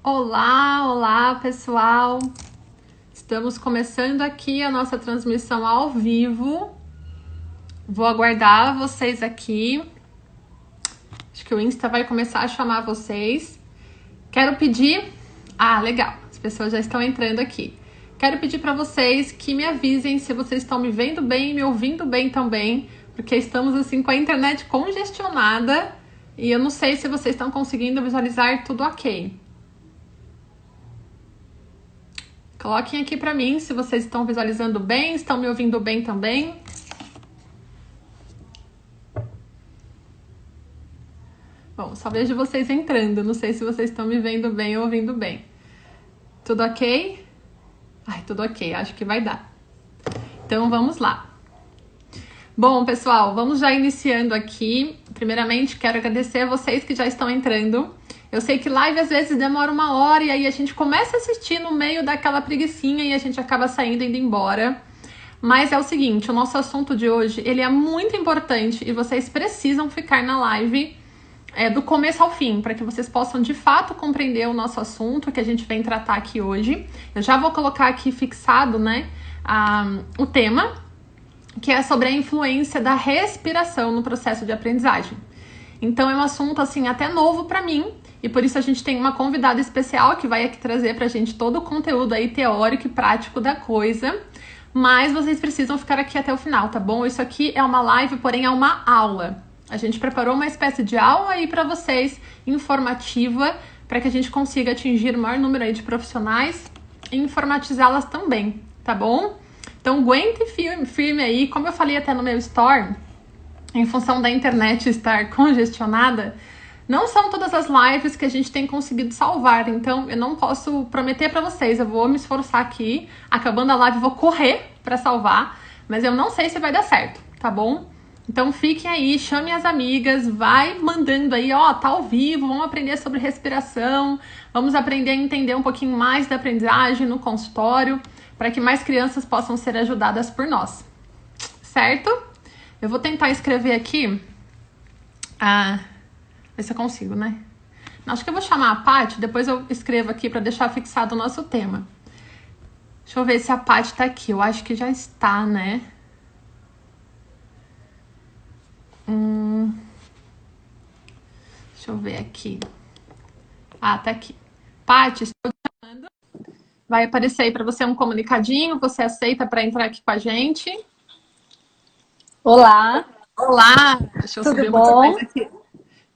Olá, olá pessoal! Estamos começando aqui a nossa transmissão ao vivo. Vou aguardar vocês aqui. Acho que o Insta vai começar a chamar vocês. Quero pedir... legal, as pessoas já estão entrando aqui. Quero pedir para vocês que me avisem se vocês estão me vendo bem e me ouvindo bem também, porque estamos assim com a internet congestionada e eu não sei se vocês estão conseguindo visualizar tudo ok. Coloquem aqui para mim se vocês estão visualizando bem, estão me ouvindo bem também. Bom, só vejo vocês entrando, não sei se vocês estão me vendo bem ou ouvindo bem. Tudo ok? Tudo ok, acho que vai dar. Então vamos lá. Bom, pessoal, vamos já iniciando aqui. Primeiramente, quero agradecer a vocês que já estão entrando. Eu sei que live às vezes demora 1 hora e aí a gente começa a assistir no meio daquela preguicinha e a gente acaba saindo e indo embora. Mas é o seguinte, o nosso assunto de hoje, ele é muito importante e vocês precisam ficar na live do começo ao fim, para que vocês possam de fato compreender o nosso assunto que a gente vem tratar aqui hoje. Eu já vou colocar aqui fixado, né, o tema, que é sobre a influência da respiração no processo de aprendizagem. Então é um assunto assim até novo para mim e por isso a gente tem uma convidada especial que vai aqui trazer pra gente todo o conteúdo aí teórico e prático da coisa. Mas vocês precisam ficar aqui até o final, tá bom? Isso aqui é uma live, porém é uma aula. A gente preparou uma espécie de aula aí para vocês, informativa, para que a gente consiga atingir o maior número aí de profissionais e informatizá-las também, tá bom? Então aguente firme aí, como eu falei até no meu story, em função da internet estar congestionada, não são todas as lives que a gente tem conseguido salvar, então eu não posso prometer para vocês, eu vou me esforçar aqui, acabando a live vou correr para salvar, mas eu não sei se vai dar certo, tá bom? Então fiquem aí, chamem as amigas, vai mandando aí, tá ao vivo, vamos aprender sobre respiração, vamos aprender a entender um pouquinho mais da aprendizagem no consultório, para que mais crianças possam ser ajudadas por nós, certo? Eu vou tentar escrever aqui, ver se eu consigo, né? Acho que eu vou chamar a Paty, depois eu escrevo aqui para deixar fixado o nosso tema. Deixa eu ver se a Paty tá aqui, eu acho que já está, né? Deixa eu ver aqui. Tá aqui. Paty, estou te chamando. Vai aparecer aí para você um comunicadinho, você aceita para entrar aqui com a gente? Olá. Olá, deixa eu subir Tudo bom? mais aqui.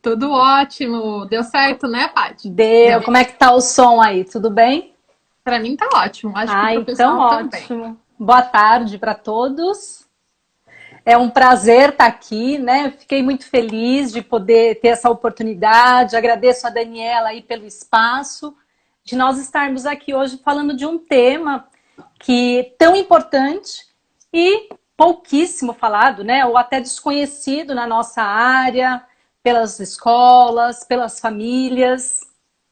Tudo ótimo. Deu certo, né, Paty? Deu. Como é que tá o som aí? Tudo bem? Para mim tá ótimo. Acho que pro então pessoal ótimo. também. Boa tarde para todos. É um prazer estar aqui, né? Fiquei muito feliz de poder ter essa oportunidade. Agradeço a Daniela aí pelo espaço de nós estarmos aqui hoje falando de um tema que é tão importante e pouquíssimo falado, né? Ou até desconhecido na nossa área, pelas escolas, pelas famílias,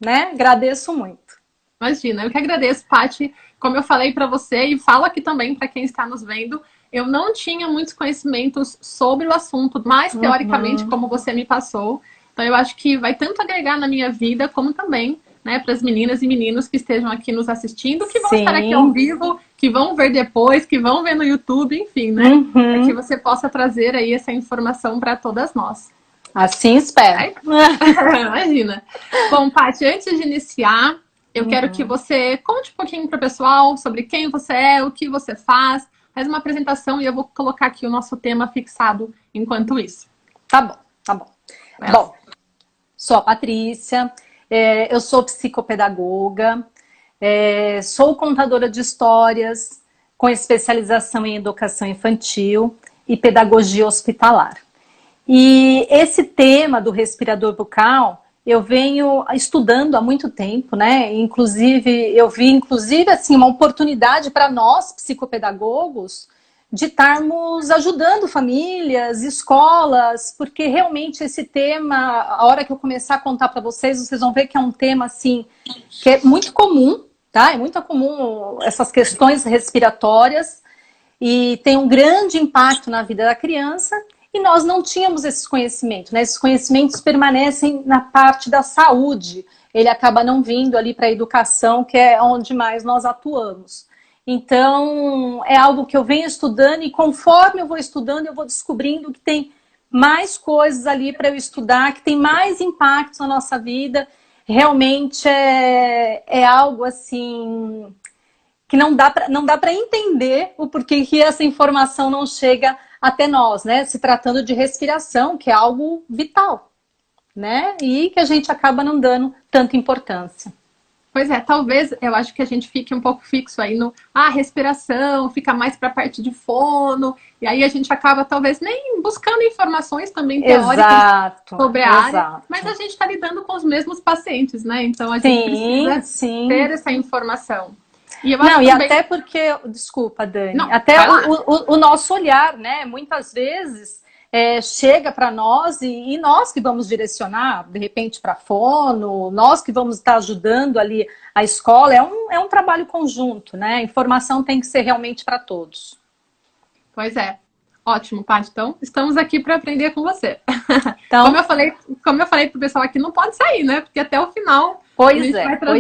né? Agradeço muito. Imagina, eu que agradeço, Paty. Como eu falei para você e falo aqui também para quem está nos vendo, eu não tinha muitos conhecimentos sobre o assunto, mais teoricamente como você me passou. Então eu acho que vai tanto agregar na minha vida, como também, né, para as meninas e meninos que estejam aqui nos assistindo, que vão estar aqui ao vivo, que vão ver depois, que vão ver no YouTube, enfim, né? Para que você possa trazer aí essa informação para todas nós. Assim espero. Imagina. Bom, Paty, antes de iniciar, eu quero que você conte um pouquinho para o pessoal sobre quem você é, o que você faz. Faz uma apresentação e eu vou colocar aqui o nosso tema fixado enquanto isso. Tá bom, tá bom. Bom, sou a Patrícia, eu sou psicopedagoga, sou contadora de histórias com especialização em educação infantil e pedagogia hospitalar. E esse tema do respirador bucal eu venho estudando há muito tempo, né? Inclusive, eu vi assim, uma oportunidade para nós, psicopedagogos, de estarmos ajudando famílias, escolas, porque realmente esse tema, a hora que eu começar a contar para vocês, vocês vão ver que é um tema assim, que é muito comum, tá? É muito comum essas questões respiratórias e tem um grande impacto na vida da criança E nós não tínhamos esses conhecimentos, né? Esses conhecimentos permanecem na parte da saúde. Ele acaba não vindo ali para a educação, que é onde mais nós atuamos. Então, é algo que eu venho estudando e conforme eu vou estudando, eu vou descobrindo que tem mais coisas ali para eu estudar, que tem mais impactos na nossa vida. Realmente é algo assim que não dá para entender o porquê que essa informação não chega até nós, né? Se tratando de respiração, que é algo vital, né? E que a gente acaba não dando tanta importância. Pois é, talvez eu acho que a gente fique um pouco fixo aí no respiração, fica mais para a parte de fono, e aí a gente acaba talvez nem buscando informações também teóricas sobre a área, mas a gente está lidando com os mesmos pacientes, né? Então a gente precisa ter essa informação. E também... até porque, desculpa, Dani, até o nosso olhar, né? Muitas vezes chega para nós e nós que vamos direcionar, de repente, para a fono, nós que vamos estar ajudando ali a escola, é um trabalho conjunto, né? A informação tem que ser realmente para todos. Pois é. Ótimo, Paty. Então, estamos aqui para aprender com você. Então, como eu falei pro pessoal aqui, não pode sair, né? Porque até o final Pois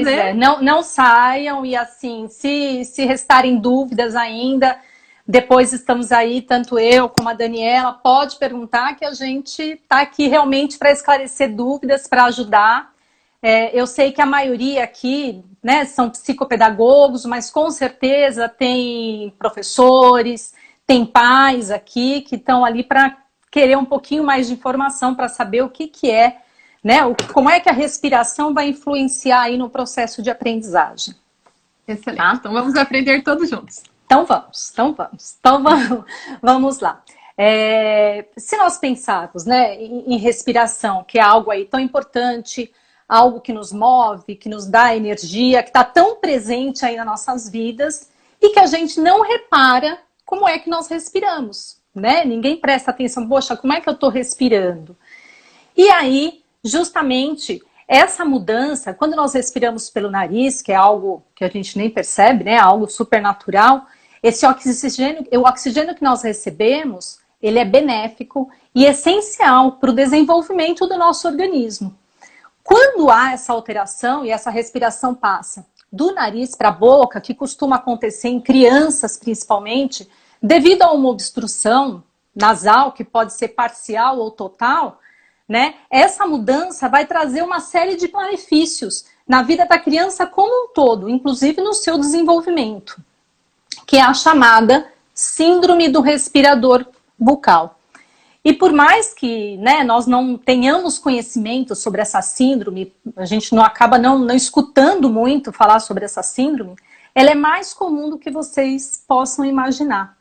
é. Não saiam e assim, se restarem dúvidas ainda, depois estamos aí, tanto eu como a Daniela, pode perguntar que a gente está aqui realmente para esclarecer dúvidas, para ajudar. Eu sei que a maioria aqui, né, são psicopedagogos, mas com certeza tem professores, tem pais aqui que estão ali para querer um pouquinho mais de informação para saber o que é, né? Como é que a respiração vai influenciar aí no processo de aprendizagem. Excelente. Tá? Então vamos aprender todos juntos. Então vamos lá. Se nós pensarmos, né, em respiração, que é algo aí tão importante, algo que nos move, que nos dá energia, que está tão presente aí nas nossas vidas e que a gente não repara como é que nós respiramos, né? Ninguém presta atenção, poxa, como é que eu estou respirando? E aí, justamente, essa mudança, quando nós respiramos pelo nariz, que é algo que a gente nem percebe, né? Algo super natural, o oxigênio que nós recebemos, ele é benéfico e essencial para o desenvolvimento do nosso organismo. Quando há essa alteração e essa respiração passa do nariz para a boca, que costuma acontecer em crianças principalmente, devido a uma obstrução nasal, que pode ser parcial ou total, né? Essa mudança vai trazer uma série de benefícios na vida da criança como um todo, inclusive no seu desenvolvimento, que é a chamada síndrome do respirador bucal. E por mais que, né, nós não tenhamos conhecimento sobre essa síndrome, a gente acaba não escutando muito falar sobre essa síndrome, ela é mais comum do que vocês possam imaginar,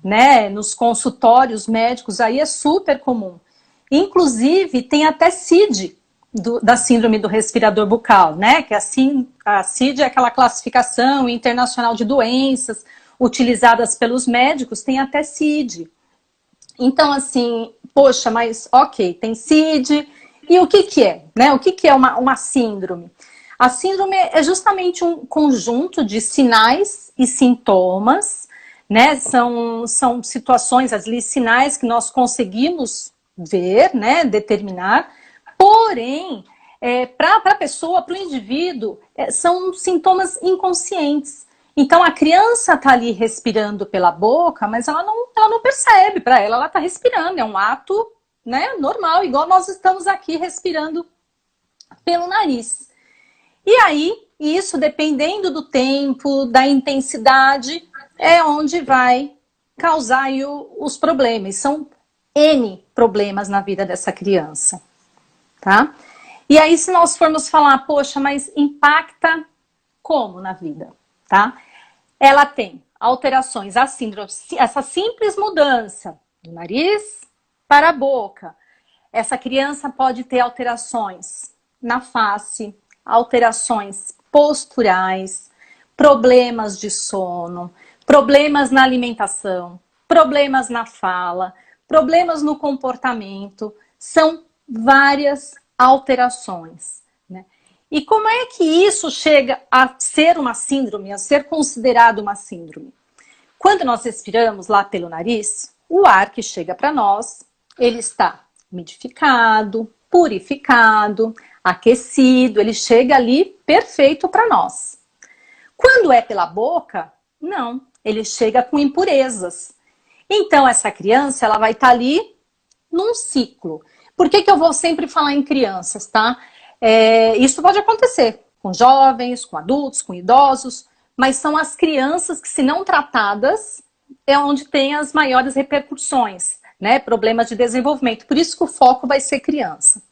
né? Nos consultórios médicos aí é super comum. Inclusive tem até CID da síndrome do respirador bucal, né? Que a CID é aquela classificação internacional de doenças utilizadas pelos médicos, tem até CID. Então, assim, poxa, mas ok, tem CID, e o que é? Né? O que é uma síndrome? A síndrome é justamente um conjunto de sinais e sintomas, né? São situações, ali, sinais que nós conseguimos ver, né? Determinar, porém, para a pessoa, para o indivíduo, são sintomas inconscientes. Então, a criança está ali respirando pela boca, mas ela não percebe, para ela está respirando, é um ato, né, normal, igual nós estamos aqui respirando pelo nariz. E aí, isso dependendo do tempo, da intensidade, é onde vai causar aí os problemas. São N problemas na vida dessa criança, tá? E aí, se nós formos falar, poxa, mas impacta como na vida, tá? Ela tem alterações, a síndrome, essa simples mudança do nariz para a boca. Essa criança pode ter alterações na face, alterações posturais, problemas de sono, problemas na alimentação, problemas na fala, problemas no comportamento. São várias alterações, né? E como é que isso chega a ser uma síndrome, a ser considerado uma síndrome? Quando nós respiramos lá pelo nariz, o ar que chega para nós ele está umidificado, purificado, aquecido, ele chega ali perfeito para nós. Quando é pela boca, não, ele chega com impurezas. Então essa criança, ela vai estar ali num ciclo. Por que eu vou sempre falar em crianças, tá? Isso pode acontecer com jovens, com adultos, com idosos, mas são as crianças que, se não tratadas, é onde tem as maiores repercussões, né? Problemas de desenvolvimento. Por isso que o foco vai ser criança.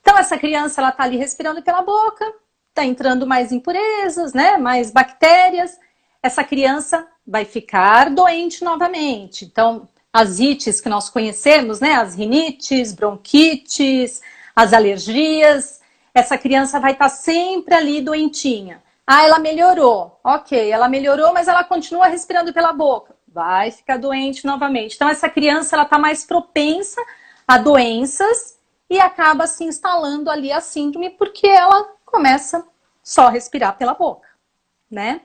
Então essa criança, ela tá ali respirando pela boca, tá entrando mais impurezas, né? Mais bactérias. Essa criança vai ficar doente novamente. Então, as ites que nós conhecemos, né? As rinites, bronquites, as alergias. Essa criança vai estar sempre ali doentinha. Ah, ela melhorou. Ok, ela melhorou, mas ela continua respirando pela boca. Vai ficar doente novamente. Então, essa criança, ela está mais propensa a doenças e acaba se instalando ali a síndrome porque ela começa só a respirar pela boca, né?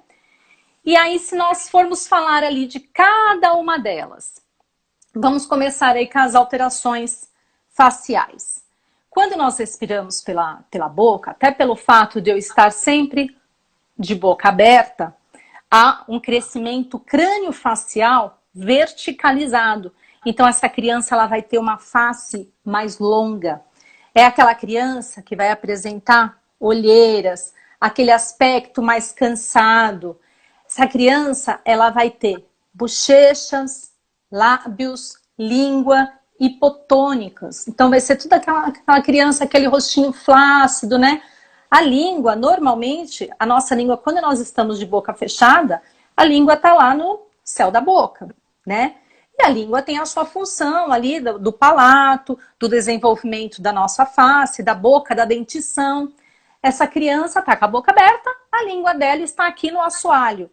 E aí, se nós formos falar ali de cada uma delas, vamos começar aí com as alterações faciais. Quando nós respiramos pela boca, até pelo fato de eu estar sempre de boca aberta, há um crescimento crânio-facial verticalizado. Então, essa criança, ela vai ter uma face mais longa. É aquela criança que vai apresentar olheiras, aquele aspecto mais cansado. Essa criança, ela vai ter bochechas, lábios, língua hipotônicas. Então, vai ser tudo aquela criança, aquele rostinho flácido, né? A língua, normalmente, a nossa língua, quando nós estamos de boca fechada, a língua está lá no céu da boca, né? E a língua tem a sua função ali do palato, do desenvolvimento da nossa face, da boca, da dentição. Essa criança está com a boca aberta, a língua dela está aqui no assoalho.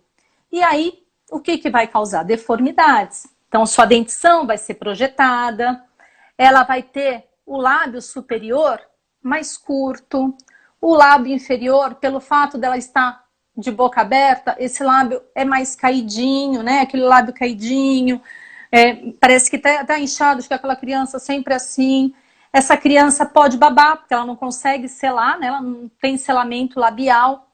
E aí, o que vai causar? Deformidades. Então, sua dentição vai ser projetada, ela vai ter o lábio superior mais curto, o lábio inferior, pelo fato dela estar de boca aberta, esse lábio é mais caidinho, né? Aquele lábio caidinho, parece que tá inchado, fica aquela criança sempre assim. Essa criança pode babar, porque ela não consegue selar, né? Ela não tem selamento labial.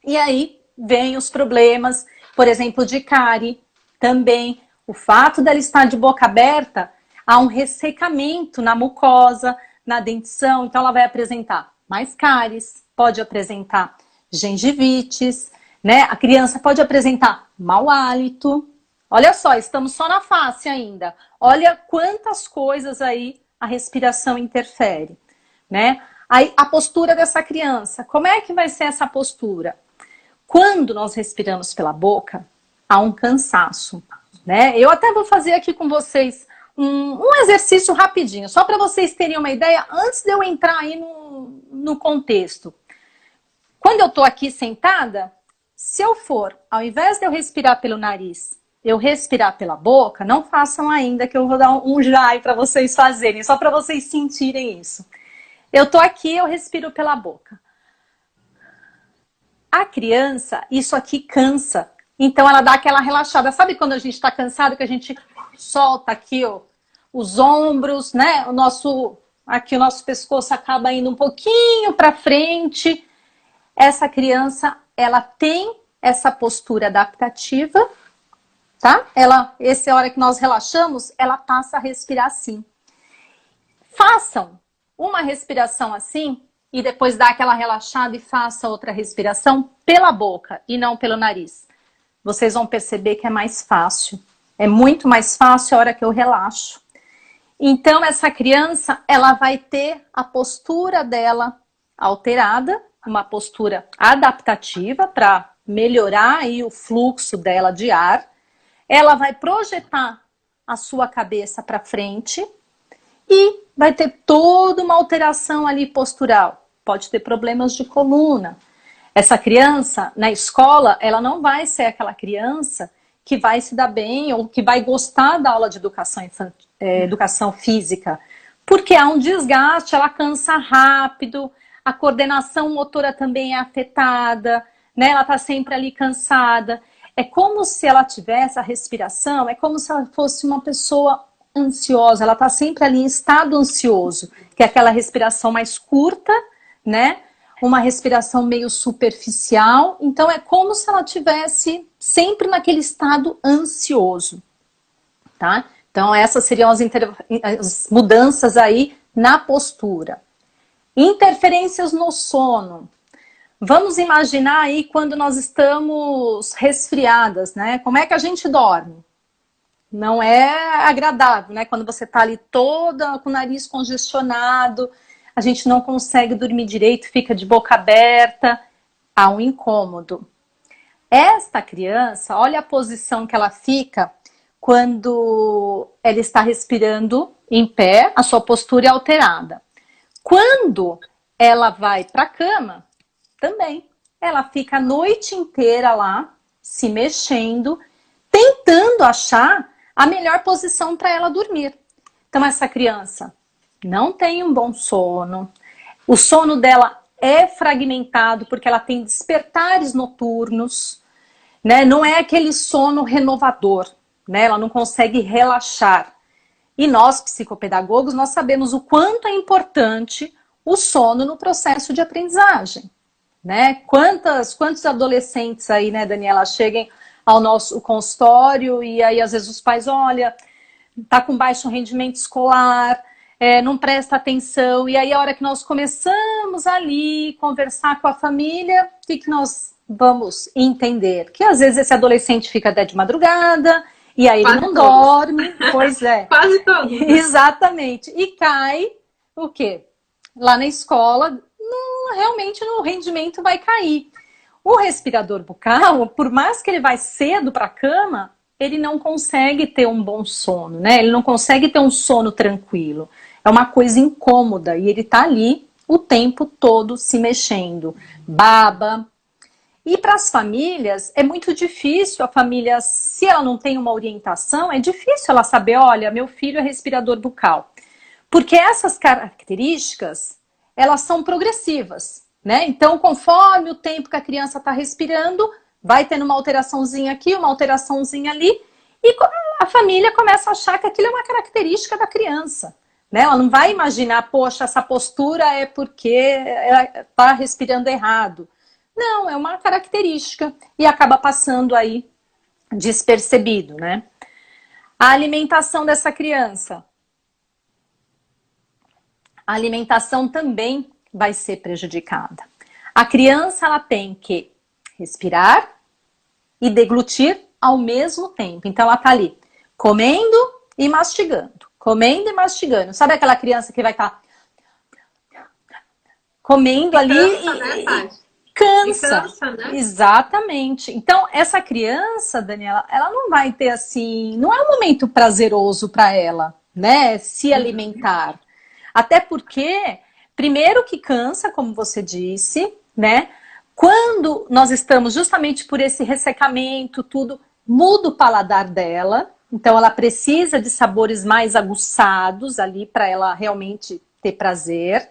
E aí vem os problemas, por exemplo, de cárie também. O fato dela estar de boca aberta, há um ressecamento na mucosa, na dentição, então ela vai apresentar mais cáries, pode apresentar gengivites, né? A criança pode apresentar mau hálito. Olha só, estamos só na face ainda. Olha quantas coisas aí a respiração interfere, né? Aí a postura dessa criança, como é que vai ser essa postura? Quando nós respiramos pela boca, há um cansaço, né? Eu até vou fazer aqui com vocês um exercício rapidinho, só para vocês terem uma ideia, antes de eu entrar aí no contexto. Quando eu estou aqui sentada, se eu for, ao invés de eu respirar pelo nariz, eu respirar pela boca, não façam ainda, que eu vou dar um jai para vocês fazerem, só para vocês sentirem isso. Eu estou aqui, eu respiro pela boca. A criança, isso aqui cansa. Então ela dá aquela relaxada. Sabe quando a gente está cansado, que a gente solta aqui, ó, os ombros, né? O nosso pescoço acaba indo um pouquinho para frente. Essa criança, ela tem essa postura adaptativa, tá? Essa hora que nós relaxamos, ela passa a respirar assim. Façam uma respiração assim e depois dá aquela relaxada e faça outra respiração pela boca e não pelo nariz. Vocês vão perceber que é mais fácil. É muito mais fácil a hora que eu relaxo. Então, essa criança, ela vai ter a postura dela alterada, uma postura adaptativa para melhorar aí o fluxo dela de ar. Ela vai projetar a sua cabeça para frente e vai ter toda uma alteração ali postural. Pode ter problemas de coluna. Essa criança, na escola, ela não vai ser aquela criança que vai se dar bem ou que vai gostar da aula de educação física, porque há um desgaste, ela cansa rápido, a coordenação motora também é afetada, né? Ela está sempre ali cansada. É como se ela tivesse a respiração, é como se ela fosse uma pessoa ansiosa, ela está sempre ali em estado ansioso, que é aquela respiração mais curta, né? Uma respiração meio superficial, então é como se ela tivesse sempre naquele estado ansioso, tá? Então essas seriam as mudanças aí na postura. Interferências no sono. Vamos imaginar aí quando nós estamos resfriadas, né? Como é que a gente dorme? Não é agradável, né? Quando você tá ali toda com o nariz congestionado, a gente não consegue dormir direito, fica de boca aberta, há um incômodo. Esta criança, olha a posição que ela fica quando ela está respirando em pé, a sua postura é alterada. Quando ela vai para a cama, também, ela fica a noite inteira lá, se mexendo, tentando achar a melhor posição para ela dormir. Então essa criança não tem um bom sono, o sono dela é fragmentado porque ela tem despertares noturnos, né? Não é aquele sono renovador, né? Ela não consegue relaxar. E nós, psicopedagogos, nós sabemos o quanto é importante o sono no processo de aprendizagem, né? Quantos adolescentes aí, né, Daniela, cheguem ao nosso consultório e aí às vezes os pais, olha, tá com baixo rendimento escolar, não presta atenção, e aí a hora que nós começamos ali conversar com a família, o que nós vamos entender? Que às vezes esse adolescente fica até de madrugada, e aí ele não dorme, pois é. Quase todos. Exatamente, e cai o quê? Lá na escola, realmente o rendimento vai cair. O respirador bucal, por mais que ele vai cedo para a cama, ele não consegue ter um bom sono, né? Ele não consegue ter um sono tranquilo. É uma coisa incômoda e ele tá ali o tempo todo se mexendo. Baba. E para as famílias, é muito difícil a família, se ela não tem uma orientação, é difícil ela saber, olha, meu filho é respirador bucal. Porque essas características, elas são progressivas, né? Então, conforme o tempo que a criança está respirando, vai tendo uma alteraçãozinha aqui, uma alteraçãozinha ali, e a família começa a achar que aquilo é uma característica da criança, né? Ela não vai imaginar, poxa, essa postura é porque ela está respirando errado. Não, é uma característica e acaba passando aí despercebido, né? A alimentação dessa criança. A alimentação também vai ser prejudicada. A criança, ela tem que respirar e deglutir ao mesmo tempo. Então ela tá ali comendo e mastigando, comendo e mastigando. Sabe aquela criança que vai estar comendo ali cansa, né, Paty? Cansa, né? Exatamente. Então essa criança, Daniela, ela não vai ter assim, não é um momento prazeroso para ela, né, se alimentar. Até porque, primeiro que cansa, como você disse, né? Quando nós estamos justamente por esse ressecamento, tudo, muda o paladar dela. Então ela precisa de sabores mais aguçados ali para ela realmente ter prazer.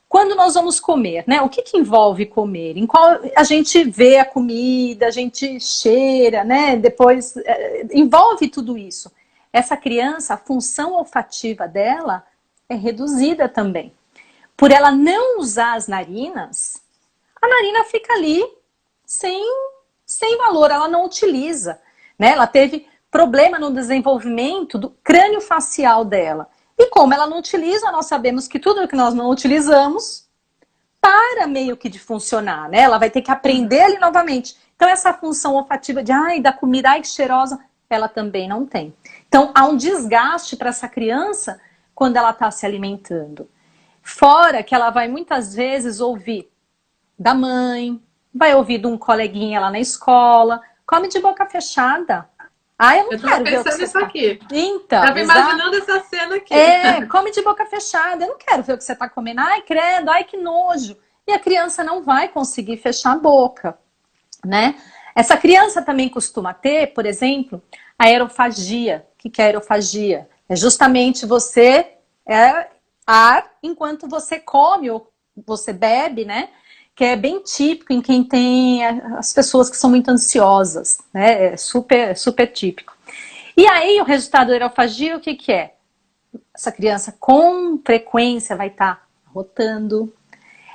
Quando nós vamos comer, né? O que envolve comer? Em qual a gente vê a comida, a gente cheira, né? Depois envolve tudo isso. Essa criança, a função olfativa dela é reduzida também. Por ela não usar as narinas, a narina fica ali sem valor, ela não utiliza, né? Ela teve problema no desenvolvimento do crânio facial dela. E como ela não utiliza, nós sabemos que tudo que nós não utilizamos para meio que de funcionar, né? Ela vai ter que aprender ali novamente. Então essa função olfativa de, ai, da comida, ai, que cheirosa, ela também não tem. Então há um desgaste para essa criança quando ela está se alimentando. Fora que ela vai muitas vezes ouvir da mãe, vai ouvir de um coleguinha lá na escola, come de boca fechada. Ah, eu não quero ver o que você nisso aqui. Então, tava imaginando essa cena aqui. Come de boca fechada. Eu não quero ver o que você está comendo. Ai, credo, ai, que nojo. E a criança não vai conseguir fechar a boca, né? Essa criança também costuma ter, por exemplo, a aerofagia. O que é aerofagia? É justamente você ar enquanto você come ou você bebe, né? Que é bem típico em quem tem as pessoas que são muito ansiosas, né? É super, super típico. E aí o resultado da orofagia, o que que é? Essa criança com frequência vai estar rotando,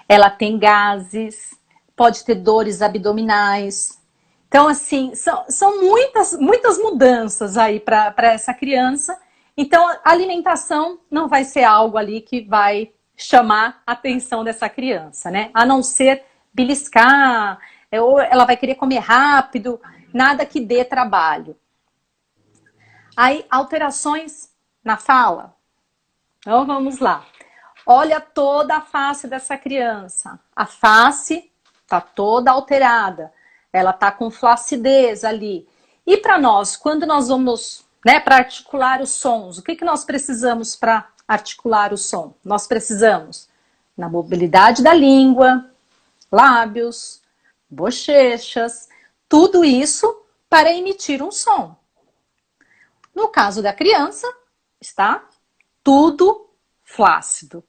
ela tem gases, pode ter dores abdominais. Então, assim, são muitas mudanças aí para essa criança. Então, a alimentação não vai ser algo ali que vai chamar a atenção dessa criança, né? A não ser beliscar, ou ela vai querer comer rápido, nada que dê trabalho. Aí, alterações na fala. Então, vamos lá. Olha toda a face dessa criança. A face está toda alterada. Ela está com flacidez ali. E para nós, quando nós vamos, né, para articular os sons, o que nós precisamos para articular o som? Nós precisamos na mobilidade da língua, lábios, bochechas, tudo isso para emitir um som. No caso da criança, está tudo flácido.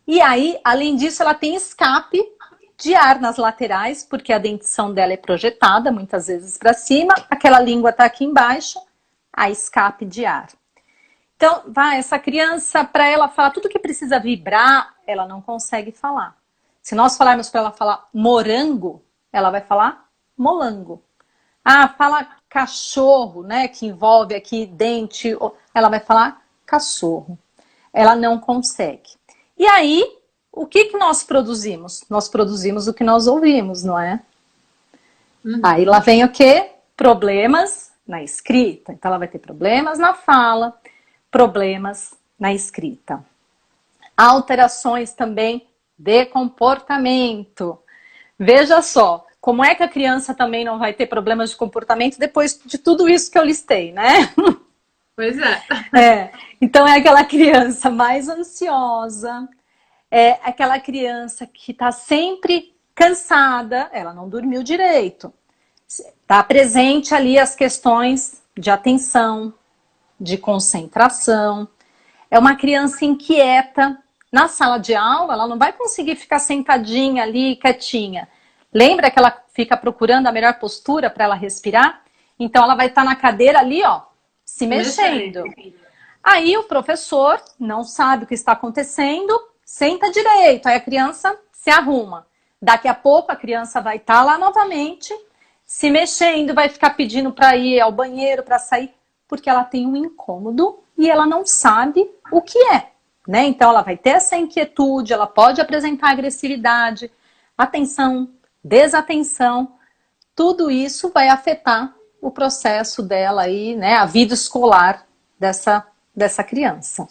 E aí, além disso, ela tem escape de ar nas laterais, porque a dentição dela é projetada, muitas vezes para cima, aquela língua está aqui embaixo, a escape de ar. Então, essa criança, para ela falar tudo que precisa vibrar, ela não consegue falar. Se nós falarmos para ela falar morango, ela vai falar molango. Ah, fala cachorro, né, que envolve aqui dente, ela vai falar cachorro. Ela não consegue. E aí, o que nós produzimos? Nós produzimos o que nós ouvimos, não é? Aí lá vem o quê? Problemas na escrita. Então ela vai ter problemas na fala, problemas na escrita. Alterações também de comportamento. Veja só, como é que a criança também não vai ter problemas de comportamento depois de tudo isso que eu listei, né? Pois é. Então é aquela criança mais ansiosa, é aquela criança que está sempre cansada, ela não dormiu direito. Está presente ali as questões de atenção, de concentração. É uma criança inquieta. Na sala de aula, ela não vai conseguir ficar sentadinha ali, quietinha. Lembra que ela fica procurando a melhor postura para ela respirar? Então ela vai estar na cadeira ali, ó, se mexendo. Aí o professor não sabe o que está acontecendo, senta direito, aí a criança se arruma. Daqui a pouco a criança vai estar lá novamente, se mexendo, vai ficar pedindo para ir ao banheiro, para sair, porque ela tem um incômodo e ela não sabe o que é, né? Então ela vai ter essa inquietude, ela pode apresentar agressividade, atenção, desatenção, tudo isso vai afetar o processo dela aí, né? A vida escolar dessa criança.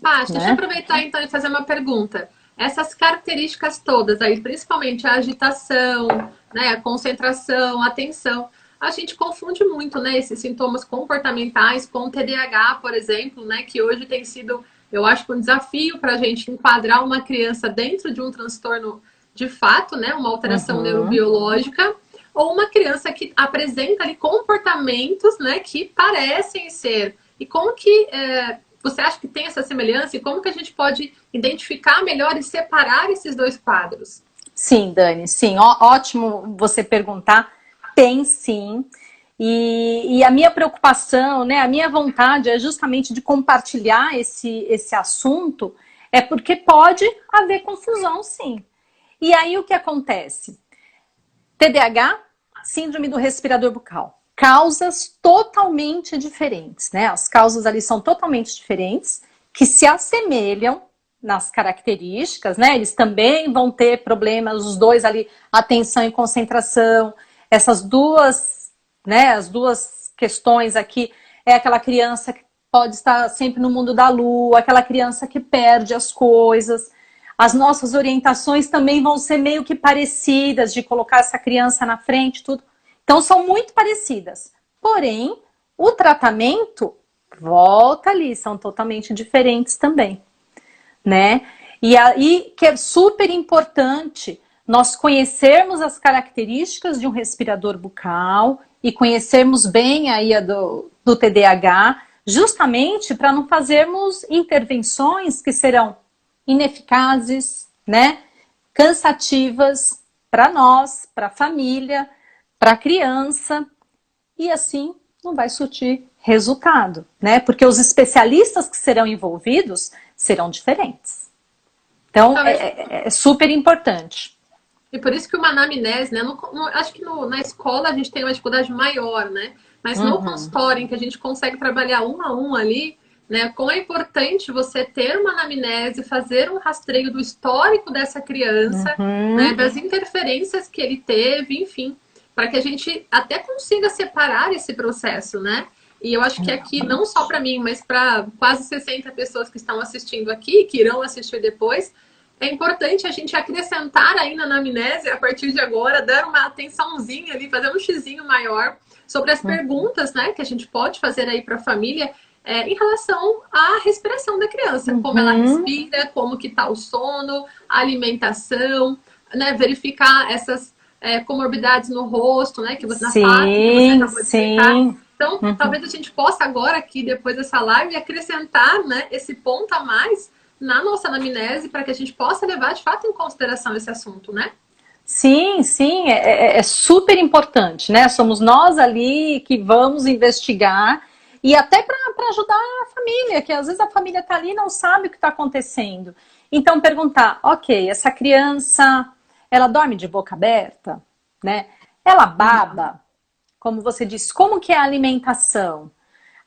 Paty, deixa eu aproveitar então e fazer uma pergunta. Essas características todas aí, principalmente a agitação, né, a concentração, a atenção, a gente confunde muito, né, esses sintomas comportamentais com o TDAH, por exemplo, né, que hoje tem sido, eu acho, um desafio para a gente enquadrar uma criança dentro de um transtorno de fato, né, uma alteração neurobiológica, ou uma criança que apresenta ali comportamentos, né, que parecem ser. E como que você acha que tem essa semelhança e como que a gente pode identificar melhor e separar esses dois quadros? Sim, Dani, sim. Ótimo você perguntar. Tem sim. E a minha preocupação, né, a minha vontade é justamente de compartilhar esse assunto, é porque pode haver confusão, sim. E aí o que acontece? TDAH, síndrome do respirador bucal. Causas totalmente diferentes, né? As causas ali são totalmente diferentes, que se assemelham nas características, né? Eles também vão ter problemas, os dois ali, atenção e concentração. Essas duas, né? As duas questões aqui, é aquela criança que pode estar sempre no mundo da lua, aquela criança que perde as coisas. As nossas orientações também vão ser meio que parecidas, de colocar essa criança na frente, tudo. Então, são muito parecidas. Porém, o tratamento volta ali, são totalmente diferentes também, né? E aí que é super importante nós conhecermos as características de um respirador bucal e conhecermos bem aí do TDAH, justamente para não fazermos intervenções que serão ineficazes, né? Cansativas para nós, para a família, para a criança, e assim não vai surtir resultado, né? Porque os especialistas que serão envolvidos serão diferentes. Então, é super importante. E por isso que uma anamnese, né? Acho que na escola a gente tem uma dificuldade maior, né? Mas no consultório, em que a gente consegue trabalhar um a um ali, né? Como é importante você ter uma anamnese, fazer um rastreio do histórico dessa criança, né? Das interferências que ele teve, enfim, para que a gente até consiga separar esse processo, né? E eu acho que aqui, não só para mim, mas para quase 60 pessoas que estão assistindo aqui, que irão assistir depois, é importante a gente acrescentar aí na anamnese, a partir de agora, dar uma atençãozinha ali, fazer um xizinho maior sobre as perguntas, né, que a gente pode fazer aí para a família em relação à respiração da criança, como ela respira, como que tá o sono, a alimentação, né, verificar essas comorbidades no rosto, né, que você, na face, que você acabou de explicar. Então, talvez a gente possa agora aqui, depois dessa live, acrescentar, né, esse ponto a mais na nossa anamnese para que a gente possa levar de fato em consideração esse assunto, né? Sim, sim, é super importante, né? Somos nós ali que vamos investigar e até para ajudar a família, que às vezes a família está ali e não sabe o que está acontecendo. Então perguntar, ok, essa criança, ela dorme de boca aberta, né? Ela baba, como você disse, como que é a alimentação?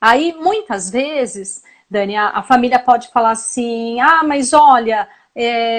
Aí muitas vezes, Dani, a família pode falar assim, ah, mas olha,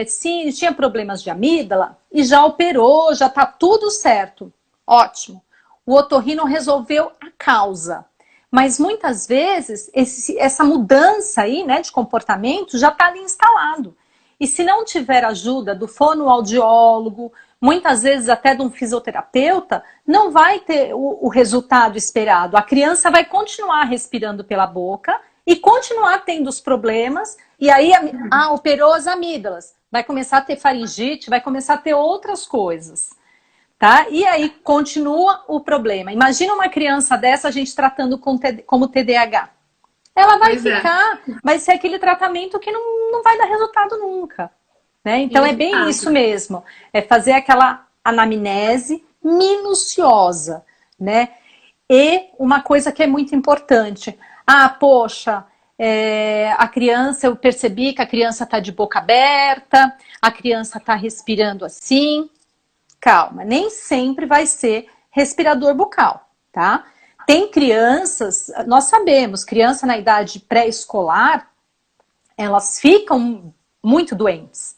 sim, tinha problemas de amígdala e já operou, já tá tudo certo. Ótimo. O otorrino resolveu a causa. Mas muitas vezes essa mudança aí, né, de comportamento já está ali instalado. E se não tiver ajuda do fonoaudiólogo, muitas vezes até de um fisioterapeuta, não vai ter o resultado esperado. A criança vai continuar respirando pela boca e continuar tendo os problemas, e aí operou as amígdalas, vai começar a ter faringite, vai começar a ter outras coisas, tá? E aí continua o problema. Imagina uma criança dessa a gente tratando como TDAH. Ela vai vai ser aquele tratamento que não vai dar resultado nunca, né? Então é bem isso mesmo, é fazer aquela anamnese minuciosa, né? E uma coisa que é muito importante, poxa, a criança, eu percebi que a criança está de boca aberta, a criança está respirando assim. Calma, nem sempre vai ser respirador bucal, tá? Tem crianças, nós sabemos, criança na idade pré-escolar, elas ficam muito doentes,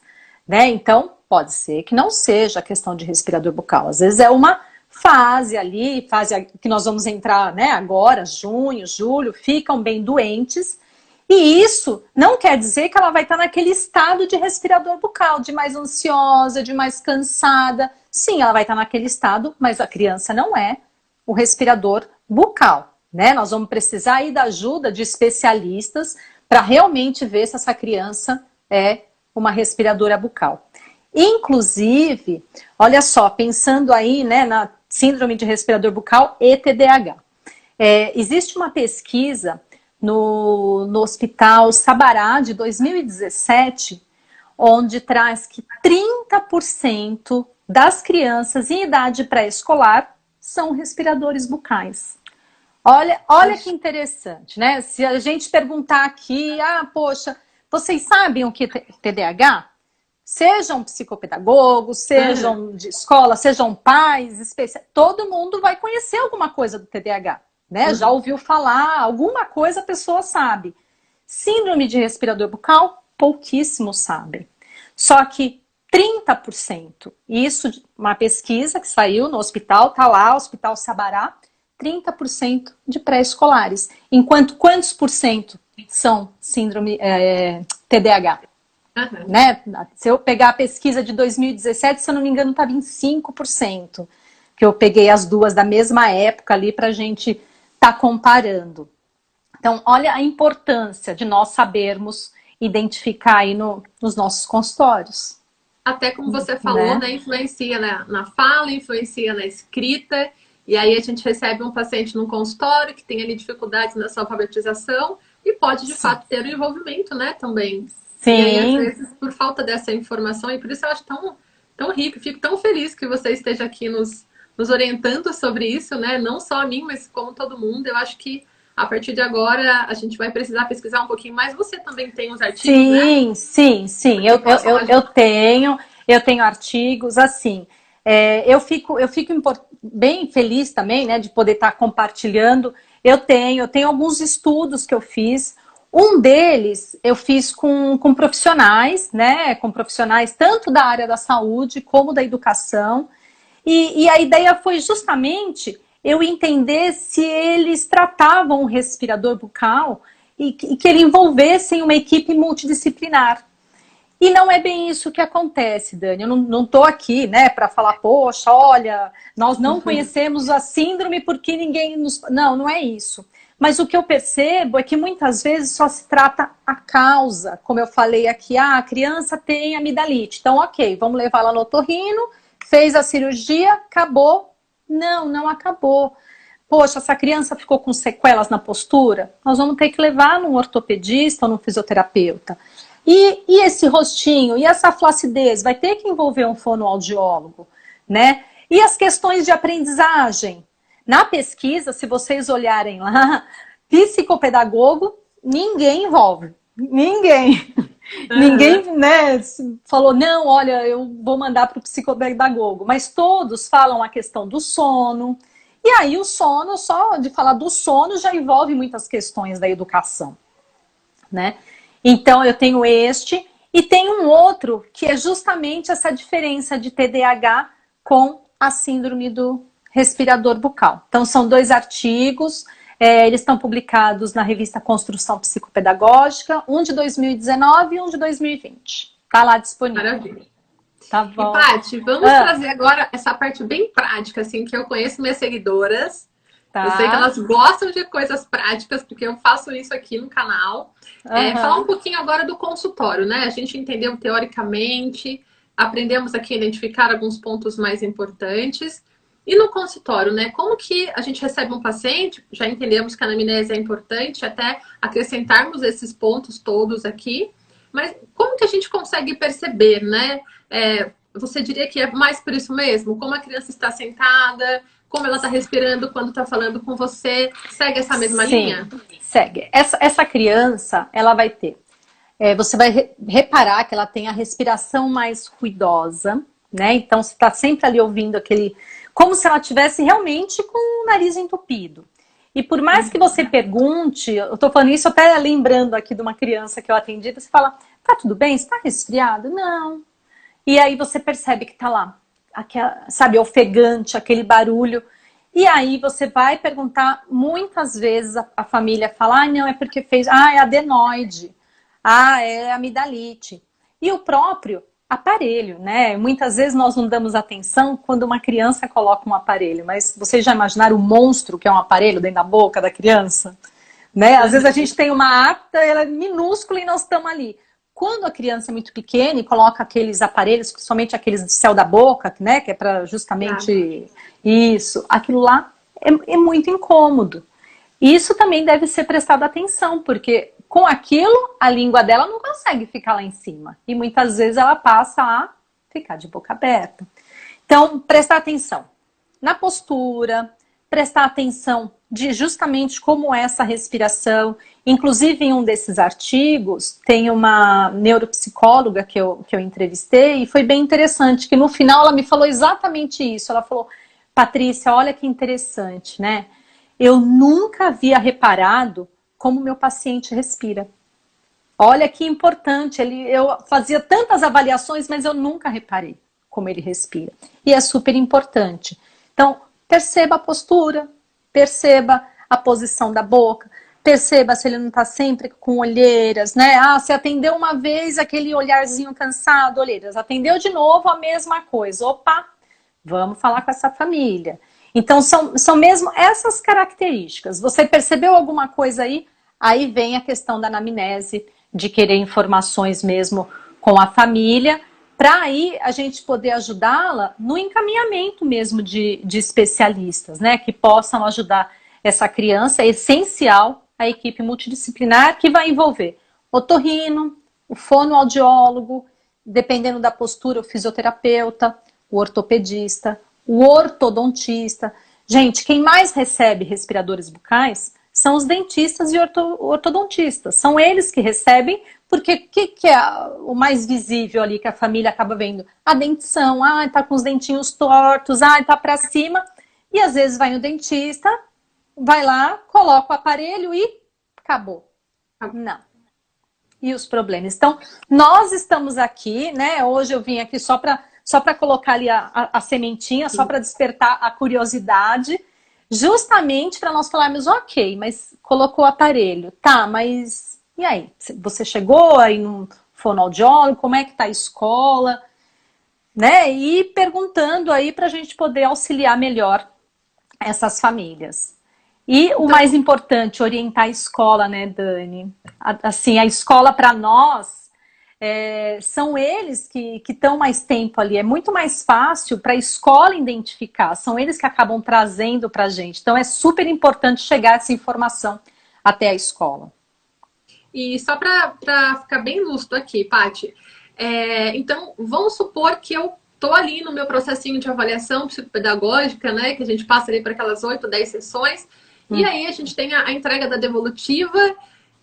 né? Então, pode ser que não seja questão de respirador bucal. Às vezes é uma fase ali, fase que nós vamos entrar, né, agora, junho, julho, ficam bem doentes. E isso não quer dizer que ela vai estar naquele estado de respirador bucal, de mais ansiosa, de mais cansada. Sim, ela vai estar naquele estado, mas a criança não é o respirador bucal, né? Nós vamos precisar aí da ajuda de especialistas para realmente ver se essa criança é uma respiradora bucal. Inclusive, olha só, pensando aí, né, na síndrome de respirador bucal e TDAH. Existe uma pesquisa no Hospital Sabará de 2017, onde traz que 30% das crianças em idade pré-escolar são respiradores bucais. Olha que interessante, né? Se a gente perguntar aqui, poxa, vocês sabem o que é TDAH? Sejam psicopedagogos, sejam de escola, sejam pais, todo mundo vai conhecer alguma coisa do TDAH, né? Já ouviu falar, alguma coisa a pessoa sabe. Síndrome de respirador bucal, pouquíssimos sabem. Só que 30%, isso uma pesquisa que saiu no hospital, tá lá, Hospital Sabará, 30% de pré-escolares. Enquanto quantos por cento são síndrome TDAH? Né? Se eu pegar a pesquisa de 2017, se eu não me engano, estava em 5%. Que eu peguei as duas da mesma época ali para a gente estar comparando. Então, olha a importância de nós sabermos identificar aí nos nossos consultórios. Até como você falou, né? Influencia na fala, influencia na escrita. E aí a gente recebe um paciente num consultório que tem ali dificuldades nessa alfabetização e pode, de fato, ter o envolvimento, né, também. Sim. E aí, às vezes, por falta dessa informação, e por isso eu acho tão rico, fico tão feliz que você esteja aqui nos nos orientando sobre isso, né? Não só a mim, mas como todo mundo. Eu acho que a partir de agora a gente vai precisar pesquisar um pouquinho mais. Você também tem os artigos, né? Sim. Eu tenho artigos, assim. Eu fico bem feliz também, né, de poder estar compartilhando. Eu tenho alguns estudos que eu fiz. Um deles eu fiz com profissionais, né? Com profissionais tanto da área da saúde como da educação. E a ideia foi justamente eu entender se eles tratavam o respirador bucal e que ele envolvesse uma equipe multidisciplinar. E não é bem isso que acontece, Dani. Eu não estou aqui, né, para falar, poxa, olha, nós não conhecemos a síndrome porque ninguém nos... Não é isso. Mas o que eu percebo é que muitas vezes só se trata a causa. Como eu falei aqui, a criança tem amidalite. Então, ok, vamos levar ela no otorrino, fez a cirurgia, acabou. Não acabou. Poxa, essa criança ficou com sequelas na postura, nós vamos ter que levar num ortopedista ou num fisioterapeuta. E esse rostinho, e essa flacidez, vai ter que envolver um fonoaudiólogo, né? E as questões de aprendizagem. Na pesquisa, se vocês olharem lá, psicopedagogo, ninguém envolve. Ninguém. Ninguém, né, falou, não, olha, eu vou mandar para o psicopedagogo. Mas todos falam a questão do sono. E aí o sono, só de falar do sono, já envolve muitas questões da educação, né? Então eu tenho este, e tem um outro, que é justamente essa diferença de TDAH com a síndrome do respirador bucal. Então são 2 artigos, eles estão publicados na revista Construção Psicopedagógica, um de 2019 e um de 2020. Está lá disponível. Maravilha. Tá bom. E, Paty, vamos trazer agora essa parte bem prática, assim, que eu conheço minhas seguidoras. Tá. Eu sei que elas gostam de coisas práticas, porque eu faço isso aqui no canal. Falar um pouquinho agora do consultório, né? A gente entendeu teoricamente, aprendemos aqui a identificar alguns pontos mais importantes. E no consultório, né? Como que a gente recebe um paciente? Já entendemos que a anamnese é importante, até acrescentarmos esses pontos todos aqui. Mas como que a gente consegue perceber, né? Você diria que é mais por isso mesmo? Como a criança está sentada, como ela está respirando quando está falando com você? Segue essa mesma linha? Segue. Essa criança, ela vai ter... você vai reparar que ela tem a respiração mais ruidosa, né? Então, você está sempre ali ouvindo aquele... Como se ela tivesse realmente com o nariz entupido. E por mais que você pergunte, eu tô falando isso até lembrando aqui de uma criança que eu atendi, você fala, tá tudo bem? Você tá resfriado? Não. E aí você percebe que tá lá, aquela, sabe, ofegante, aquele barulho. E aí você vai perguntar, muitas vezes a família fala, não, é porque fez, é adenoide, é amidalite. E o próprio aparelho, né? Muitas vezes nós não damos atenção quando uma criança coloca um aparelho, mas vocês já imaginaram o monstro que é um aparelho dentro da boca da criança? Né? Às vezes a gente tem uma afta, ela é minúscula e nós estamos ali. Quando a criança é muito pequena e coloca aqueles aparelhos, somente aqueles do céu da boca, né? Que é para justamente isso, aquilo lá é muito incômodo. E isso também deve ser prestado atenção, porque com aquilo, a língua dela não consegue ficar lá em cima. E muitas vezes ela passa a ficar de boca aberta. Então, prestar atenção na postura, prestar atenção de justamente como é essa respiração. Inclusive, em um desses artigos, tem uma neuropsicóloga que eu entrevistei, e foi bem interessante, que no final ela me falou exatamente isso. Ela falou, Patrícia, olha que interessante, né? Eu nunca havia reparado como meu paciente respira. Olha que importante, eu fazia tantas avaliações, mas eu nunca reparei como ele respira. E é super importante. Então, perceba a postura, perceba a posição da boca, perceba se ele não está sempre com olheiras, né? Se atendeu uma vez, aquele olharzinho cansado, olheiras. Atendeu de novo, a mesma coisa. Opa, vamos falar com essa família. Então, são mesmo essas características. Você percebeu alguma coisa aí? Aí vem a questão da anamnese, de querer informações mesmo com a família, para aí a gente poder ajudá-la no encaminhamento mesmo de especialistas, né? Que possam ajudar essa criança. É essencial a equipe multidisciplinar, que vai envolver otorrino, o fonoaudiólogo, dependendo da postura, o fisioterapeuta, o ortopedista, o ortodontista. Gente, quem mais recebe respiradores bucais são os dentistas e ortodontistas. São eles que recebem, porque o que é o mais visível ali que a família acaba vendo? A dentição, tá com os dentinhos tortos, tá pra cima. E às vezes vai o dentista, vai lá, coloca o aparelho e acabou. Não. E os problemas? Então, nós estamos aqui, né? Hoje eu vim aqui só para colocar ali a sementinha, só para despertar a curiosidade, justamente para nós falarmos, ok, mas colocou o aparelho, tá, mas e aí? Você chegou aí no fonoaudiólogo, como é que tá a escola? Né? E perguntando aí para a gente poder auxiliar melhor essas famílias. E o mais importante, orientar a escola, né, Dani? Assim, a escola para nós, são eles que estão mais tempo ali. É muito mais fácil para a escola identificar. São eles que acabam trazendo para a gente. Então, é super importante chegar essa informação até a escola. E só para ficar bem lúcido aqui, Paty, então, vamos supor que eu tô ali no meu processinho de avaliação psicopedagógica, né, que a gente passa ali para aquelas 8, 10 sessões, e aí a gente tem a entrega da devolutiva,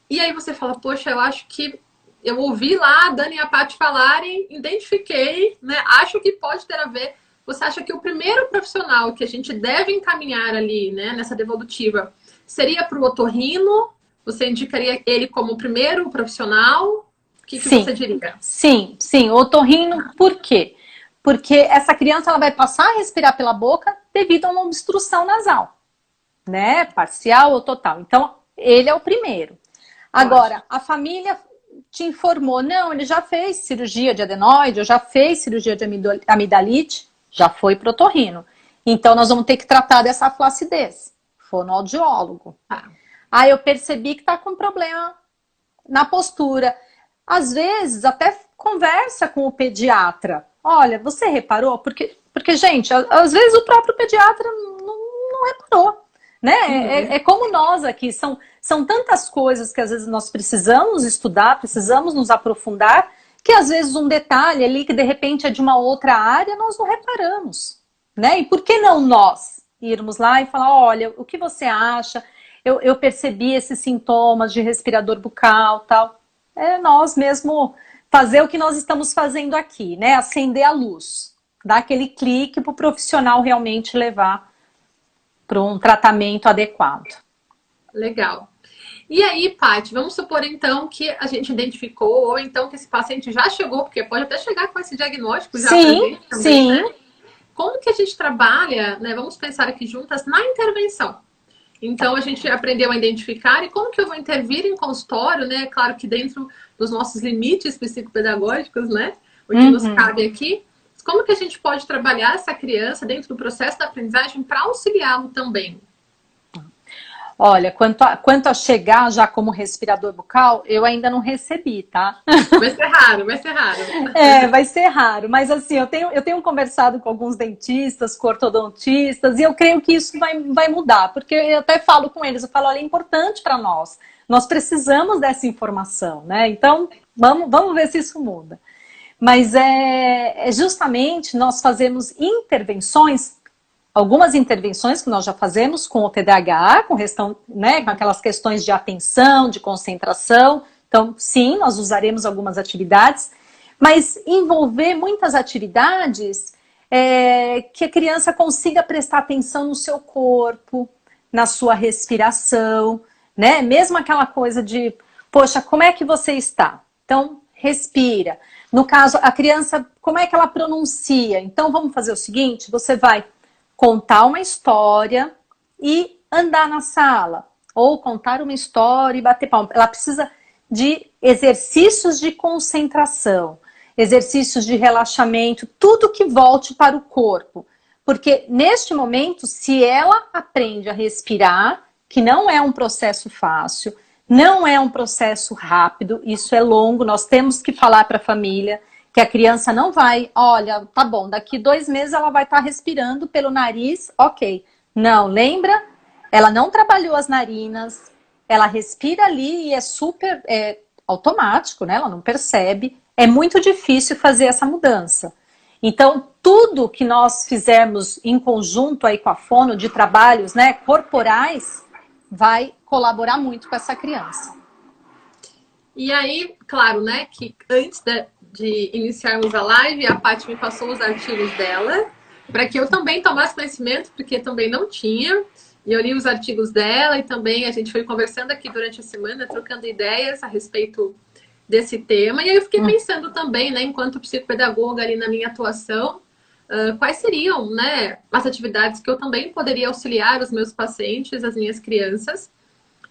e aí você fala, poxa, eu acho que eu ouvi lá a Dani e a Paty falarem, identifiquei, né, acho que pode ter a ver. Você acha que o primeiro profissional que a gente deve encaminhar ali, né, nessa devolutiva, seria para o otorrino? Você indicaria ele como o primeiro profissional? O que você diria? Sim, o otorrino, por quê? Porque essa criança ela vai passar a respirar pela boca devido a uma obstrução nasal, né? Parcial ou total. Então, ele é o primeiro. Agora, a família te informou, não, ele já fez cirurgia de adenoide, ou já fez cirurgia de amidalite, já foi pro otorrino. Então, nós vamos ter que tratar dessa flacidez. Fonoaudiólogo. Aí eu percebi que tá com problema na postura. Às vezes, até conversa com o pediatra. Olha, você reparou? Porque gente, às vezes o próprio pediatra não reparou, né? É como nós aqui, são tantas coisas que às vezes nós precisamos estudar, precisamos nos aprofundar, que às vezes um detalhe ali que de repente é de uma outra área, nós não reparamos, né? E por que não nós irmos lá e falar, olha, o que você acha? Eu percebi esses sintomas de respirador bucal, tal. É nós mesmo fazer o que nós estamos fazendo aqui, né? Acender a luz, dar aquele clique para o profissional realmente levar para um tratamento adequado. Legal. E aí, Paty, vamos supor então que a gente identificou, ou então que esse paciente já chegou, porque pode até chegar com esse diagnóstico já pra gente também, né? Como que a gente trabalha, né? Vamos pensar aqui juntas na intervenção. Então, a gente aprendeu a identificar e como que eu vou intervir em consultório, né? Claro que dentro dos nossos limites psicopedagógicos, né? O que nos cabe aqui. Como que a gente pode trabalhar essa criança dentro do processo da aprendizagem para auxiliá-lo também? Olha, quanto a chegar já como respirador bucal, eu ainda não recebi, tá? Vai ser raro, vai ser raro. Vai ser raro. Mas assim, eu tenho conversado com alguns dentistas, com ortodontistas, e eu creio que isso vai mudar. Porque eu até falo com eles, eu falo, olha, é importante para nós. Nós precisamos dessa informação, né? Então, vamos ver se isso muda. Mas justamente nós fazemos intervenções. Algumas intervenções que nós já fazemos com o TDAH, né, com aquelas questões de atenção, de concentração. Então, sim, nós usaremos algumas atividades, mas envolver muitas atividades que a criança consiga prestar atenção no seu corpo, na sua respiração, né? Mesmo aquela coisa de, poxa, como é que você está? Então, respira. No caso, a criança, como é que ela pronuncia? Então, vamos fazer o seguinte, você vai contar uma história e andar na sala. Ou contar uma história e bater palma. Ela precisa de exercícios de concentração, exercícios de relaxamento, tudo que volte para o corpo. Porque neste momento, se ela aprende a respirar, que não é um processo fácil, não é um processo rápido, isso é longo, nós temos que falar para a família que a criança não vai, olha, tá bom, daqui 2 meses ela vai estar respirando pelo nariz, ok. Não, lembra? Ela não trabalhou as narinas, ela respira ali e é super automático, né? Ela não percebe. É muito difícil fazer essa mudança. Então, tudo que nós fizermos em conjunto aí com a fono, de trabalhos, né, corporais, vai colaborar muito com essa criança. E aí, claro, né, que antes de iniciarmos a live, a Paty me passou os artigos dela, para que eu também tomasse conhecimento, porque também não tinha. E eu li os artigos dela e também a gente foi conversando aqui durante a semana, trocando ideias a respeito desse tema. E aí eu fiquei pensando também, né, enquanto psicopedagoga ali na minha atuação, quais seriam, né, as atividades que eu também poderia auxiliar os meus pacientes, as minhas crianças.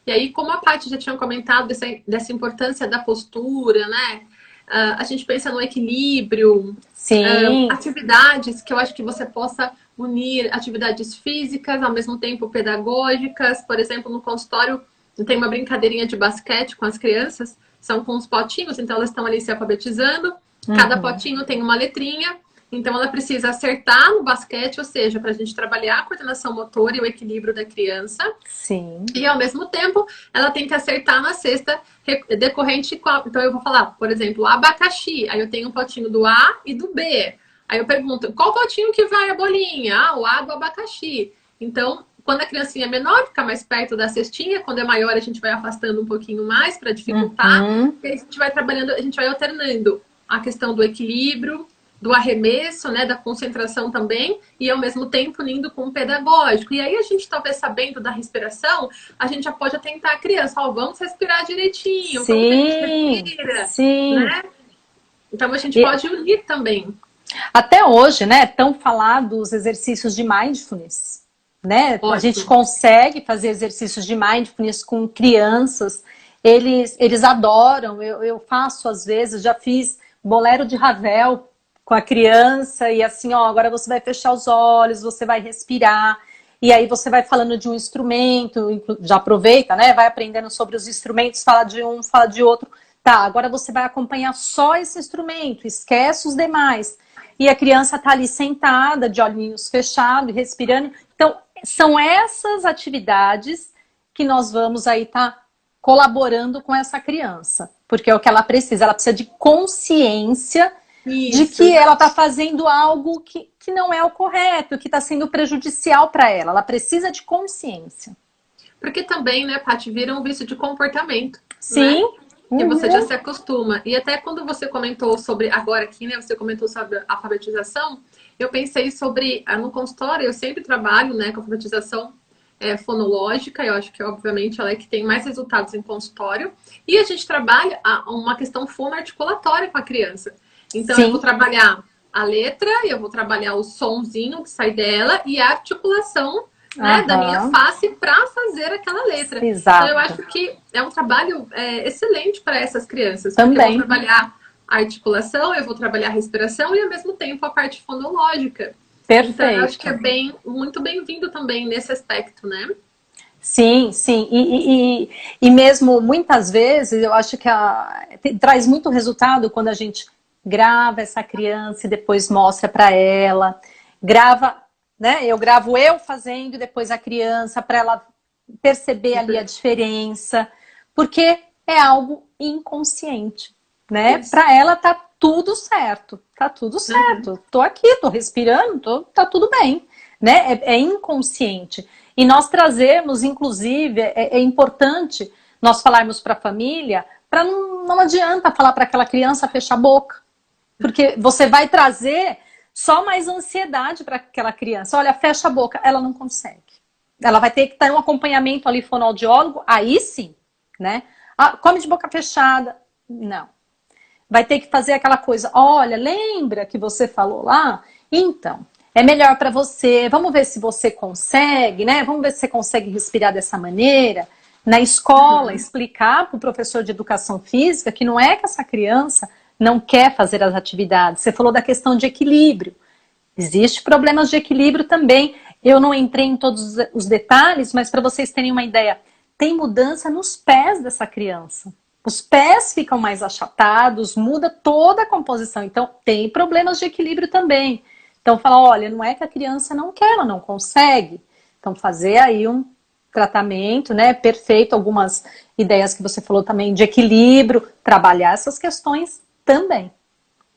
E aí, como a Paty já tinha comentado dessa importância da postura, né? A gente pensa no equilíbrio. Sim. Atividades que eu acho que você possa unir atividades físicas, ao mesmo tempo pedagógicas. Por exemplo, no consultório tem uma brincadeirinha de basquete com as crianças. São com os potinhos, então elas estão ali se alfabetizando. Cada potinho tem uma letrinha. Então, ela precisa acertar no basquete, ou seja, para a gente trabalhar a coordenação motora e o equilíbrio da criança. Sim. E, ao mesmo tempo, ela tem que acertar na cesta decorrente. Então, eu vou falar, por exemplo, abacaxi. Aí eu tenho um potinho do A e do B. Aí eu pergunto, qual potinho que vai a bolinha? Ah, o A do abacaxi. Então, quando a criancinha é menor, fica mais perto da cestinha. Quando é maior, a gente vai afastando um pouquinho mais para dificultar. E aí a gente vai trabalhando, a gente vai alternando a questão do equilíbrio, do arremesso, né, da concentração também, e ao mesmo tempo unindo com o pedagógico. E aí a gente, talvez sabendo da respiração, a gente já pode atentar a criança, vamos respirar direitinho, como que a gente respira, né? Então a gente pode unir também. Até hoje, né, tão falado os exercícios de mindfulness, né? Ótimo. A gente consegue fazer exercícios de mindfulness com crianças, eles adoram, eu faço às vezes, já fiz bolero de Ravel com a criança, e assim, ó, agora você vai fechar os olhos, você vai respirar, e aí você vai falando de um instrumento, já aproveita, né, vai aprendendo sobre os instrumentos, fala de um, fala de outro, tá, agora você vai acompanhar só esse instrumento, esquece os demais, e a criança tá ali sentada, de olhinhos fechados, respirando. Então, são essas atividades que nós vamos aí tá colaborando com essa criança, porque é o que ela precisa de consciência. Isso. De que ela está fazendo algo que não é o correto, que está sendo prejudicial para ela. Ela precisa de consciência. Porque também, né, Paty, vira um vício de comportamento. Sim. Né? E você já se acostuma. E até quando você comentou sobre, agora aqui, né, você comentou sobre a alfabetização, eu pensei sobre, no consultório, eu sempre trabalho, né, com alfabetização fonológica, eu acho que, obviamente, ela é que tem mais resultados em consultório. E a gente trabalha uma questão fonoarticulatória com a criança. Então, eu vou trabalhar a letra, eu vou trabalhar o sonzinho que sai dela e a articulação, né, da minha face para fazer aquela letra. Exato. Então, eu acho que é um trabalho excelente para essas crianças. Também. Eu vou trabalhar a articulação, eu vou trabalhar a respiração e, ao mesmo tempo, a parte fonológica. Perfeito. Então, eu acho que é muito bem-vindo também nesse aspecto, né? Sim, sim. E mesmo, muitas vezes, eu acho que traz muito resultado quando a gente grava essa criança e depois mostra para ela, grava, né? Eu gravo eu fazendo e depois a criança, para ela perceber ali a diferença, porque é algo inconsciente, né? Para ela tá tudo certo, tô aqui, tô respirando, tá tudo bem, né? É inconsciente. E nós trazemos, inclusive, é importante nós falarmos para a família, para não adianta falar para aquela criança fechar a boca. Porque você vai trazer só mais ansiedade para aquela criança. Olha, fecha a boca. Ela não consegue. Ela vai ter que ter um acompanhamento ali fonoaudiólogo. Aí sim, né? Come de boca fechada. Não. Vai ter que fazer aquela coisa. Olha, lembra que você falou lá? Então, é melhor para você. Vamos ver se você consegue, né? Vamos ver se você consegue respirar dessa maneira. Na escola, explicar para o professor de educação física que não é que essa criança não quer fazer as atividades. Você falou da questão de equilíbrio. Existem problemas de equilíbrio também. Eu não entrei em todos os detalhes, mas para vocês terem uma ideia, tem mudança nos pés dessa criança. Os pés ficam mais achatados, muda toda a composição. Então, tem problemas de equilíbrio também. Então, fala, olha, não é que a criança não quer, ela não consegue. Então, fazer aí um tratamento, né, perfeito. Algumas ideias que você falou também de equilíbrio, trabalhar essas questões também.